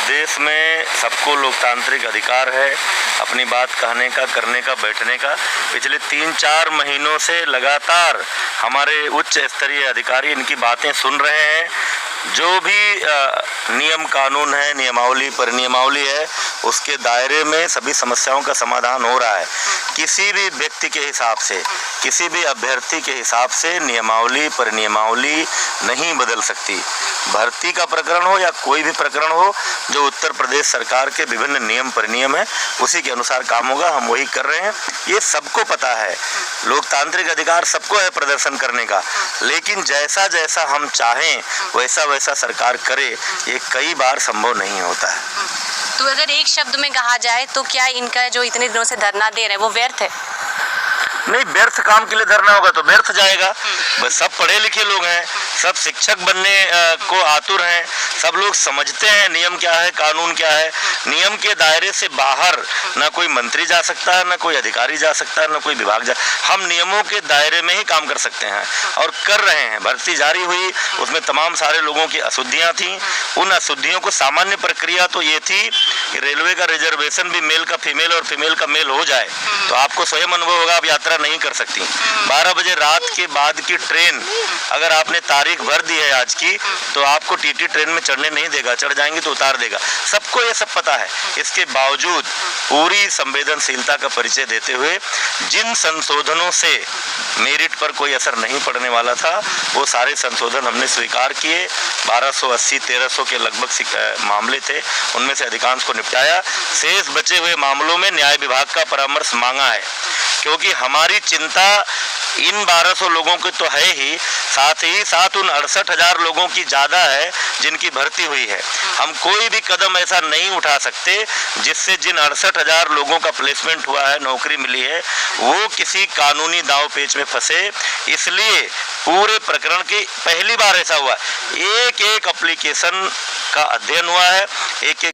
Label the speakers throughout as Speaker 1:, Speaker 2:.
Speaker 1: देश में सबको लोकतांत्रिक अधिकार है अपनी बात कहने का, करने का, बैठने का। पिछले 3-4 महीनों से लगातार हमारे उच्च स्तरीय अधिकारी इनकी बातें सुन रहे हैं। जो भी नियम कानून है, नियमावली परिनियमावली है, उसके दायरे में सभी समस्याओं का समाधान हो रहा है। किसी भी व्यक्ति के हिसाब से, किसी भी अभ्यर्थी के हिसाब से नियमावली परिनियमावली नहीं बदल सकती। भर्ती का प्रकरण हो या कोई भी प्रकरण हो, जो उत्तर प्रदेश सरकार के विभिन्न नियम परिनियम है उसी के अनुसार काम होगा। हम वही कर रहे हैं, ये सबको पता है। लोकतांत्रिक अधिकार सबको है प्रदर्शन करने का, लेकिन जैसा जैसा हम चाहें वैसा वैसा सरकार करे, ये कई बार संभव नहीं होता है।
Speaker 2: तो अगर एक शब्द में कहा जाए तो क्या इनका जो इतने दिनों से धरना दे रहे हैं वो व्यर्थ है?
Speaker 1: नहीं, व्यर्थ काम के लिए धरना होगा तो व्यर्थ जाएगा। बस सब पढ़े लिखे लोग हैं, सब शिक्षक बनने को आतुर हैं, सब लोग समझते हैं नियम क्या है, कानून क्या है। नियम के दायरे से बाहर ना कोई मंत्री जा सकता है, ना कोई अधिकारी जा सकता है, ना कोई विभाग हम नियमों के दायरे में ही काम कर सकते हैं और कर रहे हैं। भर्ती जारी हुई, उसमें तमाम सारे लोगों की अशुद्धियाँ थी। उन अशुद्धियों को सामान्य प्रक्रिया तो ये थी कि रेलवे का रिजर्वेशन भी मेल का फीमेल और फीमेल का मेल हो जाए तो आपको स्वयं अनुभव होगा, आप यात्रा नहीं कर सकती। 12 बजे रात के बाद की ट्रेन अगर आपने तारीख भर दी है आज की, तो आपको टीटी ट्रेन में चढ़ने नहीं देगा, चढ़ जाएंगे तो उतार देगा। सबको ये सब पता है। इसके बावजूद पूरी संवेदनशीलता का परिचय देते हुए जिन संशोधनों से मेरिट पर कोई असर नहीं पड़ने वाला था, वो सारे संशोधन हमने स्वीकार किए। 1280-1300 के लगभग मामले थे, उनमें से अधिकांश को निपटाया। शेष बचे हुए मामलों में न्याय विभाग का परामर्श मांगा है, क्योंकि हमारी चिंता इन 1200 लोगों की तो है ही साथ उन 68,000 लोगों की ज़्यादा है जिनकी भर्ती हुई है। हम कोई भी कदम ऐसा नहीं उठा सकते जिससे जिन 68,000 लोगों का प्लेसमेंट हुआ है, नौकरी मिली है, वो किसी कानूनी दांव पेच में फंसे। इसलिए पूरे प्रकरण की पहली बार ऐसा हुआ, एक एक एप्लीकेशन का अध्ययन हुआ है, एक एक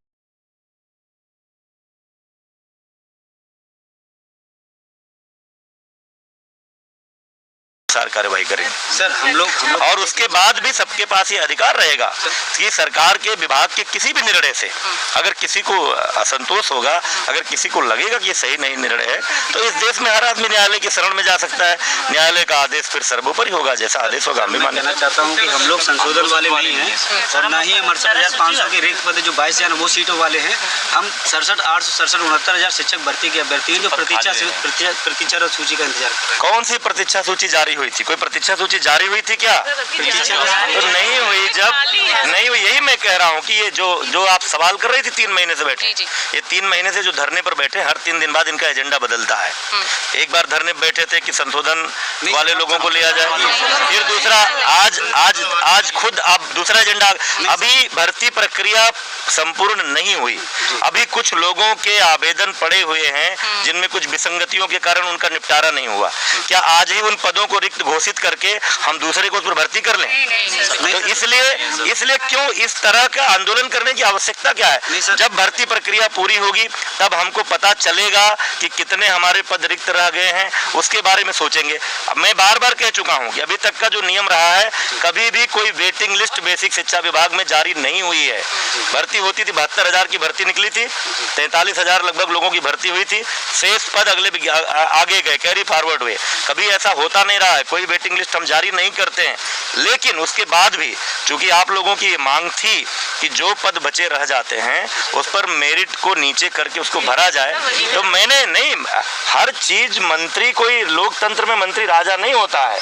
Speaker 1: कार्रवाई करेंगे
Speaker 3: सर। हम लोग
Speaker 1: और उसके बाद भी सबके पास ये अधिकार रहेगा कि सरकार के विभाग के किसी भी निर्णय से अगर किसी को असंतोष होगा, अगर किसी को लगेगा कि ये सही नहीं निर्णय है, तो इस देश में हर आदमी न्यायालय की शरण में जा सकता है। न्यायालय का आदेश फिर सर्वोपरि होगा, जैसा आदेश होगा हम भी मानना
Speaker 3: चाहता हूँ कि हम लोग संशोधन वाले नहीं हैं और ना ही हम 68,500 के रिक्त पद जो 22 वो सीटों वाले हैं। हम 67,867 69,000 शिक्षक भर्ती के अभ्यर्थी जो प्रतीक्षा सूची का इंतजार कर रहे हैं।
Speaker 1: कौन सी प्रतीक्षा सूची जारी हुई थी? कोई प्रतीक्षा सूची जारी हुई थी क्या? तो नहीं हुई। जब नहीं हुई, यही मैं कह रहा हूँ कि ये जो आप सवाल कर रही थी 3 महीने से बैठे, ये 3 महीने से जो धरने पर बैठे, हर 3 दिन बाद इनका एजेंडा बदलता है। एक बार धरने बैठे थे कि संशोधन वाले लोगों को लिया जाए, फिर दूसरा आज खुद अब दूसरा एजेंडा। अभी भर्ती प्रक्रिया संपूर्ण नहीं हुई, अभी कुछ लोगों के आवेदन पड़े हुए हैं जिनमें कुछ विसंगतियों के कारण उनका निपटारा नहीं हुआ। क्या आज ही उन पदों को रिक्त घोषित करके हम दूसरे को उस पर भर्ती कर लें? तो इसलिए क्यों इस तरह का आंदोलन करने की आवश्यकता क्या है? जब भर्ती प्रक्रिया पूरी होगी तब हमको पता चलेगा कि कितने हमारे पद रिक्त रह गए हैं, उसके बारे में सोचेंगे। मैं बार बार कह चुका हूं कि अभी तक का जो नियम रहा है, कभी भी कोई वेटिंग लिस्ट बेसिक शिक्षा विभाग में जारी नहीं हुई है। भर्ती होती थी, 72,000 की भर्ती निकली थी, 43,000 लगभग लोगों की भर्ती हुई थी, शेष पद अगले आगे गए, कैरी फॉरवर्ड हुए। कभी ऐसा होता नहीं रहा है, कोई वेटिंग लिस्ट हम जारी नहीं करते हैं। लेकिन उसके बाद भी चूंकि आप लोगों की ये मांग थी कि जो पद बचे रह जाते हैं उस पर मेरिट को नीचे करके उसको भरा जाए, तो मैंने नहीं, हर चीज मंत्री, कोई लोकतंत्र में मंत्री राजा नहीं होता है,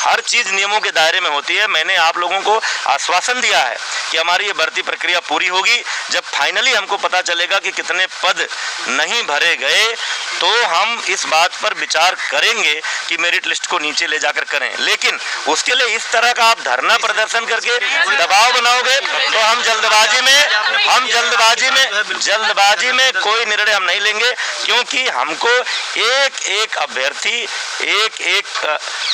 Speaker 1: हर चीज नियमों के दायरे में होती है। मैंने आप लोगों को आश्वासन दिया है कि हमारी ये भर्ती प्रक्रिया पूरी होगी। जब फाइनली हमको पता चलेगा कि कितने पद नहीं भरे गए, तो हम इस बात पर विचार करेंगे कि मेरिट लिस्ट को नीचे ले जाकर करें। लेकिन उसके लिए इस तरह का आप धरना प्रदर्शन करके दबाव बनाओगे तो हम जल्दबाजी में कोई निर्णय हम नहीं लेंगे, क्योंकि हमको एक एक अभ्यर्थी, एक एक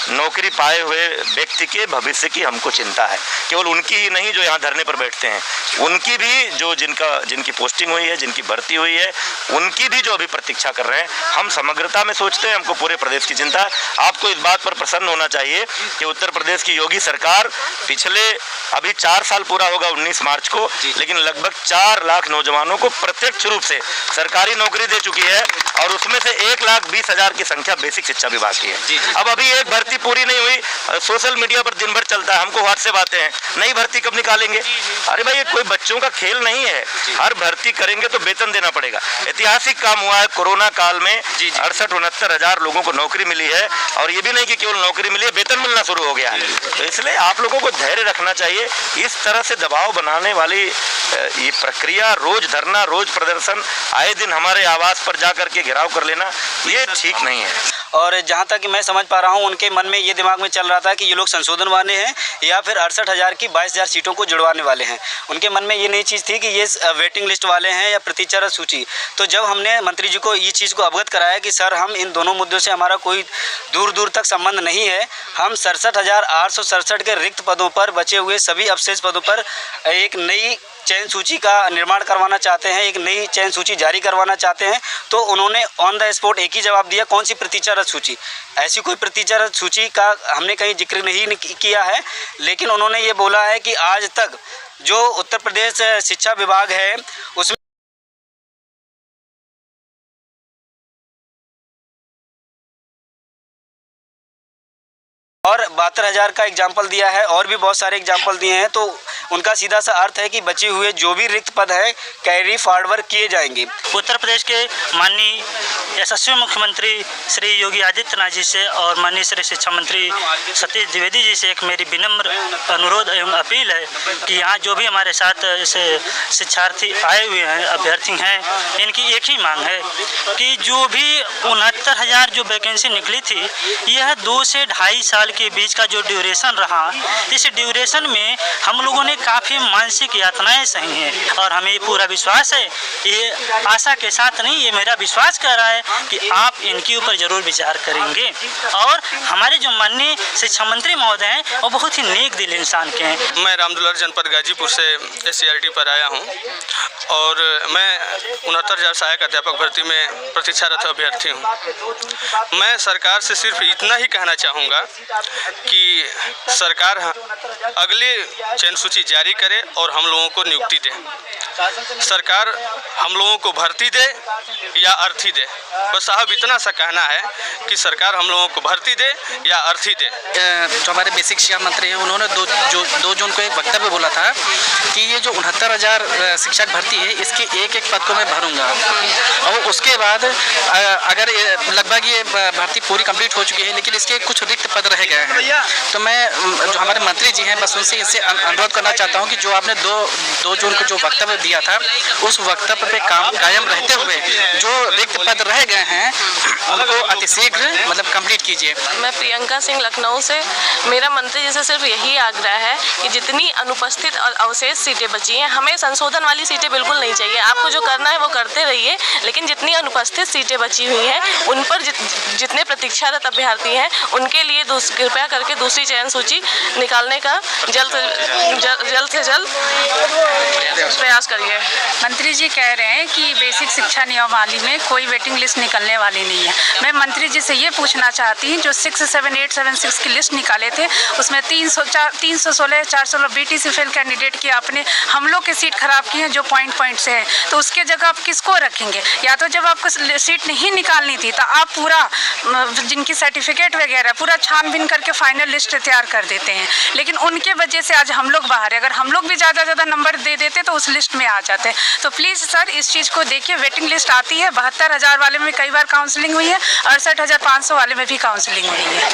Speaker 1: नौकरी पाए हुए व्यक्ति के भविष्य की हमको चिंता है। केवल उनकी ही नहीं जो यहाँ धरने पर बैठते हैं, उनकी भी जो जिनकी पोस्टिंग हुई है, जिनकी भर्ती हुई है, उनकी भी जो अभी प्रतीक्षा कर रहे हैं। हम समग्रता में सोचते हैं, हमको पूरे प्रदेश की चिंता है। आपको इस बात पर प्रसन्न होना चाहिए कि उत्तर प्रदेश की योगी सरकार पिछले अभी 4 साल पूरा होगा 19 मार्च को, लेकिन लगभग 4 लाख नौजवानों को प्रत्यक्ष रूप से सरकारी नौकरी दे चुकी है और उसमें से 1,20,000 की संख्या बेसिक शिक्षा विभाग की है। अब अभी एक भर्ती पूरी नहीं हुई, सोशल मीडिया पर दिन भर चलता है, हमको व्हाट्सएप आते हैं नई भर्ती कब निकालेंगे। अरे भाई, ये कोई बच्चों का खेल नहीं है। हर भर्ती करेंगे तो वेतन देना पड़ेगा। ऐतिहासिक काम हुआ है, कोरोना काल में 68-69 लोगों को नौकरी मिली है और ये भी नहीं कि केवल नौकरी मिली है, वेतन मिलना शुरू हो गया है। तो इसलिए आप लोगों को धैर्य रखना चाहिए। इस तरह से दबाव बनाने वाली ये प्रक्रिया, रोज धरना, रोज प्रदर्शन, आए दिन हमारे आवास पर जाकर के घेराव कर लेना, ये ठीक नहीं है।
Speaker 3: और जहाँ तक कि मैं समझ पा रहा हूँ, उनके मन में ये दिमाग में चल रहा था कि ये लोग संशोधन वाले हैं या फिर 68,000 की 22,000 सीटों को जुड़वाने वाले हैं। उनके मन में ये नई चीज़ थी कि ये वेटिंग लिस्ट वाले हैं या प्रतीक्षा सूची। तो जब हमने मंत्री जी को ये चीज़ को अवगत कराया कि सर, हम इन दोनों मुद्दों से हमारा कोई दूर दूर तक संबंध नहीं है, हम 67,867 के रिक्त पदों पर, बचे हुए सभी अवशेष पदों पर एक नई चयन सूची का निर्माण करवाना चाहते हैं, एक नई चयन सूची जारी करवाना चाहते हैं। तो उन्होंने ऑन द स्पॉट एक ही जवाब दिया, कौन सी प्रतीक्षारत सूची। ऐसी कोई प्रतीक्षारत सूची का हमने कहीं जिक्र नहीं किया है, लेकिन उन्होंने ये बोला है कि आज तक जो उत्तर प्रदेश शिक्षा विभाग है उसमें और 72,000 का एग्जाम्पल दिया है और भी बहुत सारे एग्जाम्पल दिए हैं। तो उनका सीधा सा अर्थ है कि बचे हुए जो भी रिक्त पद हैं कैरी फॉरवर्ड किए जाएंगे।
Speaker 4: उत्तर प्रदेश के माननीय यशस्वी मुख्यमंत्री श्री योगी आदित्यनाथ जी से और माननीय श्री शिक्षा मंत्री सतीश द्विवेदी जी से एक मेरी विनम्र अनुरोध एवं अपील है कि यहाँ जो भी हमारे साथ शिक्षार्थी आए हुए हैं, अभ्यर्थी हैं, इनकी एक ही मांग है कि जो भी 69,000 जो वैकेंसी निकली थी, यह 2 से 2.5 साल के बीच का जो ड्यूरेशन रहा, इस ड्यूरेशन में हम लोगों ने काफ़ी मानसिक यातनाएं सही हैं और हमें पूरा विश्वास है, ये आशा के साथ नहीं, ये मेरा विश्वास कर रहा है कि आप इनके ऊपर ज़रूर विचार करेंगे। और हमारे जो माननीय शिक्षा मंत्री महोदय हैं, वो बहुत ही नेक दिल इंसान के हैं।
Speaker 5: मैं रामदुलार जनपद गाजीपुर से SCRT पर आया हूँ और मैं 69,000 सहायक अध्यापक भर्ती में प्रतीक्षारत अभ्यर्थी हूँ। मैं सरकार से सिर्फ इतना ही कहना चाहूँगा कि सरकार अगले चयन सूची जारी करे और हम लोगों को नियुक्ति दे। सरकार हम लोगों को भर्ती दे या अर्थी दे, बस साहब इतना सा कहना है कि सरकार हम लोगों को भर्ती दे या अर्थी दे।
Speaker 6: जो हमारे बेसिक शिक्षा मंत्री हैं, उन्होंने 2 जून को एक वक्तव्य बोला था कि ये जो 69,000 शिक्षक भर्ती है, इसके एक पद को मैं भरूंगा और उसके बाद अगर लगभग ये भर्ती पूरी कंप्लीट हो चुकी है, लेकिन इसके कुछ रिक्त पद रह गए हैं। तो मैं जो हमारे मंत्री जी हैं, बस उनसे इससे अनुरोध करना चाहता हूं कि जो आपने 2 जून को जो वक्तव्य दिया था, उस वक्तव्य पे कायम रहते हुए जो रिक्त पद रह गए हैं उनको अतिशीघ्र मतलब कंप्लीट कीजिए।
Speaker 7: मैं प्रियंका सिंह लखनऊ से। मेरा मंत्री जी से सिर्फ यही आग्रह है कि जितनी अनुपस्थित और अवशेष सीटें बची हैं, हमें संशोधन वाली सीटें बिल्कुल नहीं चाहिए। आपको जो करना है वो करते रहिए, लेकिन जितनी अनुपस्थित सीटें बची हुई हैं उन पर जितने प्रतीक्षारत अभ्यर्थी हैं उनके लिए कृपया करके दूसरी चयन सूची निकालने का जल्द से जल्द प्रयास करिए।
Speaker 8: मंत्री जी कह रहे हैं कि बेसिक शिक्षा नियमावली में कोई वेटिंग लिस्ट निकलने वाली नहीं है। मैं मंत्री जी से ये पूछना चाहती हूँ, जो 67876 की लिस्ट निकाले थे उसमें 316 416 BTC फेल कैंडिडेट की आपने हम लोग की सीट खराब की है जो पॉइंट से है, तो उसके जगह आप किसको रखेंगे? या तो जब आपको सीट नहीं निकालनी थी तो आप पूरा जिनकी सर्टिफिकेट वगैरह पूरा छानबीन करके फाइनल लिस्ट तैयार कर देते हैं, लेकिन उनके वजह से आज हम लोग बाहर है। अगर हम लोग भी ज़्यादा नंबर दे देते तो उस लिस्ट में आ जाते। तो प्लीज़ सर इस चीज़ को देखिए, वेटिंग लिस्ट आती है, 72,000 वाले में कई बार काउंसलिंग हुई है, 68,500 वाले में भी काउंसलिंग हुई है।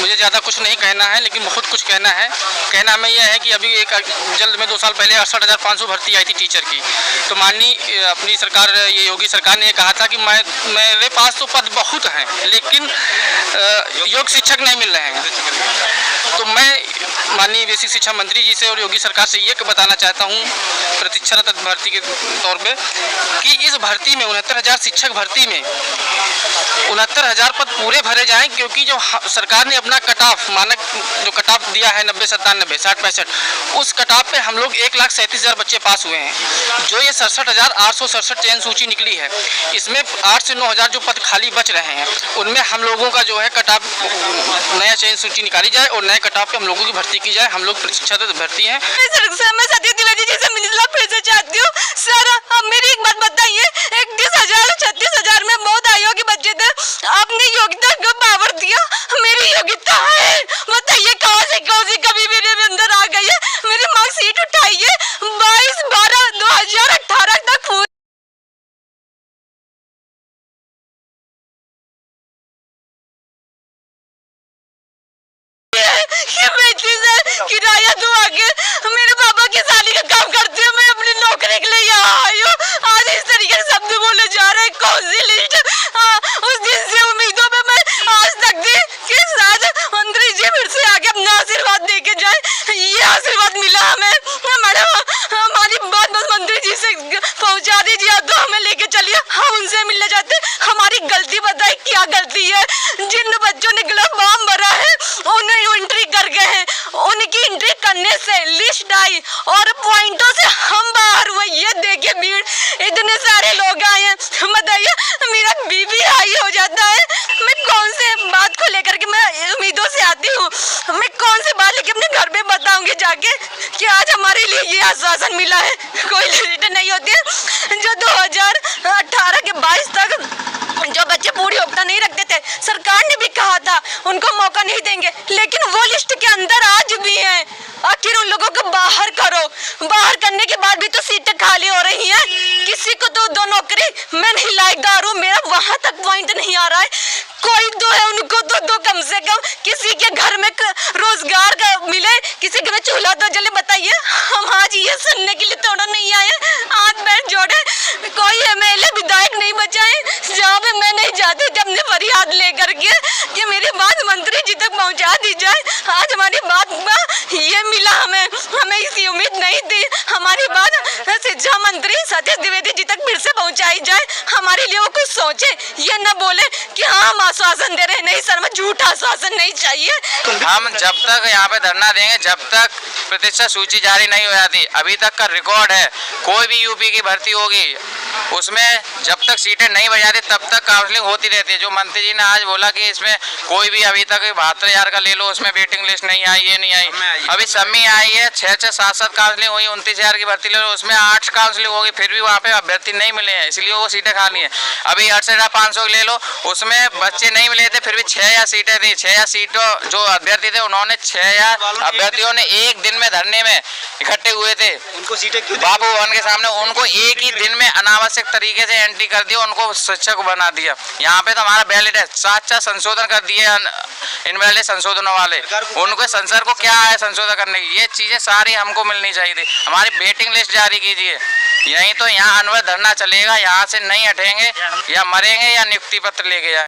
Speaker 6: मुझे ज़्यादा कुछ नहीं कहना है, लेकिन बहुत कुछ कहना है। कहना में यह है कि अभी एक जल्द में 2 साल पहले 68,500 भर्ती आई थी टीचर की, तो माननीय अपनी सरकार, ये योगी सरकार ने कहा था कि मेरे पास तो पद बहुत हैं लेकिन योग्य शिक्षक नहीं मिल रहे हैं। तो मैं माननीय बेसिक शिक्षा मंत्री जी से और योगी सरकार से ये बताना चाहता हूँ, प्रतीक्षारत था भर्ती के तौर पे कि इस भर्ती में 69,000 शिक्षक भर्ती में 69,000 पद पूरे भरे जाएं, क्योंकि जो सरकार ने अपना कट ऑफ मानक जो कट ऑफ दिया है 90-97, 60-65, उस कट ऑफ पे हम लोग 1,37,000 बच्चे पास हुए हैं। जो ये 67,867 चयन सूची निकली है, इसमें 8 से 9,000 जो पद खाली बच रहे हैं, उनमें हम लोगों का जो है कट ऑफ नया चयन सूची निकाली जाए और नए कट ऑफ पे हम लोगों की भर्ती की जाए। हम लोग प्रतीक्षारत भर्ती हैं।
Speaker 2: मैं सत्य द्विवेदी जी से मिलना फिर से चाहती हूँ। सर, अब मेरी एक बात बताइए, 31,000 36,000 में बहुत आयोग के बच्चे थे, आपने योग्यता को पावर दिया, मेरी योग्यता है, बताइए कहाँ से कभी मेरे अंदर आ गई है। मेरी मार्कशीट उठाइए, 22/12/2018 तक किराया दूं आगे। मेरे पापा की साली का काम करती हूँ, मैं अपनी नौकरी के लिए यहाँ आई हूँ। आज इस तरीके से शब्द बोले जा रहे हैं, कौन सी लिस्ट? उस दिन से उम्मीदों में मैं आज तक थी कि शायद मंत्री जी फिर से आके अपना आशीर्वाद दे के जाए। ये आशीर्वाद मिला हमें। मैडम, हमारी बात बस मंत्री जी से पहुँचा दीजिए, तो हमें लेके चलिए, हम उनसे मिलना चाहते। हमारी गलती बताइए, क्या गलती है? जिन बच्चों ने गलत फॉर्म भरा है उन्हें एंट्री कर गए हैं, उनकी एंट्री करने से लिस्ट आई और पॉइंटों से हम बाहर हुए। ये देखिए भीड़, इतने सारे लोग आए हैं, बताइए मेरा बीबी हाई हो जाता है। मैं कौन से बात को लेकर के मैं उम्मीदों से आती हूँ, मैं कौन से बात लेके अपने घर पे बताऊंगी जाके कि आज हमारे लिए ये आश्वासन मिला है। कोई लिस्ट नहीं होती है। जो 2018 के 22 तक जो बच्चे पूरी योग्यता नहीं रखते थे, सरकार ने भी कहा था उनको मौका नहीं देंगे, लेकिन वो लिस्ट के अंदर आज भी हैं। आखिर उन लोगों को बाहर करो। बाहर करने के बाद भी तो सीटें खाली हो रही हैं। किसी को तो 2 नौकरी, मैं नहीं लायकदार हूँ, मेरा वहां तक पॉइंट नहीं आ रहा है। कोई 2 है, उनको तो 2 कम से कम किसी के घर में रोजगार का मिले, किसी के में चूल्हा तो जले। बताइए, हम आज ये सुनने के लिए थोड़ा नहीं आए, हाथ पैर जोड़े। कोई एमएलए विधायक नहीं बचाए, जहाँ पे मैं नहीं जाती थी अपने फरियाद लेकर के कि मेरी बात मंत्री जी तक पहुँचा दी जाए। आज हमारी बात ये मिला, हमें इसकी उम्मीद नहीं थी। हमारी बात शिक्षा मंत्री सतीश द्विवेदी जी तक फिर से पहुँचाई जाए। हमारे लिए वो कुछ सोचे, ये न बोले कि हाँ हम आश्वासन दे रहे हैं। नहीं सर, मैं झूठा आश्वासन नहीं चाहिए।
Speaker 9: हम जब तक यहाँ पे धरना देंगे, जब तक प्रतिशत सूची जारी नहीं हो जाती, अभी तक का रिकॉर्ड है, कोई भी यूपी की भर्ती होगी उसमें जब तक सीटें नहीं बन जाती तब तक काउंसलिंग होती रहती है। जो मंत्री जी ने आज बोला कि इसमें कोई भी अभी तक 72,000 का ले लो, उसमें वेटिंग लिस्ट नहीं आई, ये नहीं आई। अभी सम्मी आई है, 6-6, 7-7 काउंसलिंग हुई, 29,000 की भर्ती ले लो, उसमें 8 काउंसलिंग होगी, फिर भी वहाँ पे अभ्यर्थी नहीं मिले हैं, इसलिए वो सीटें खाली हैं। अभी 68,500 ले लो, उसमें बच्चे नहीं मिले थे, फिर भी 6 या सीटें थी। 6 या सीटों जो अभ्यर्थी थे, उन्होंने 6 या अभ्यर्थियों ने एक दिन में धरने में इकट्ठे हुए थे
Speaker 3: उनको सीटें क्यों
Speaker 9: बाबू भवन के सामने। उनको एक ही दिन में अनावश्यक तरीके से एंट्री कर दिया, उनको शिक्षक बना दिया। यहाँ पे तो हमारा बैलेट है, 4 संशोधन कर दिए इनवैलिड संशोधनों वाले। उनको संसद को क्या है संशोधन करने की? ये चीजें सारी हमको मिलनी चाहिए थी। हमारी वेटिंग लिस्ट जारी कीजिए, यहीं तो यहाँ अनवर धरना चलेगा, यहाँ से नहीं हटेंगे, या मरेंगे या नियुक्ति पत्र लेके जाए।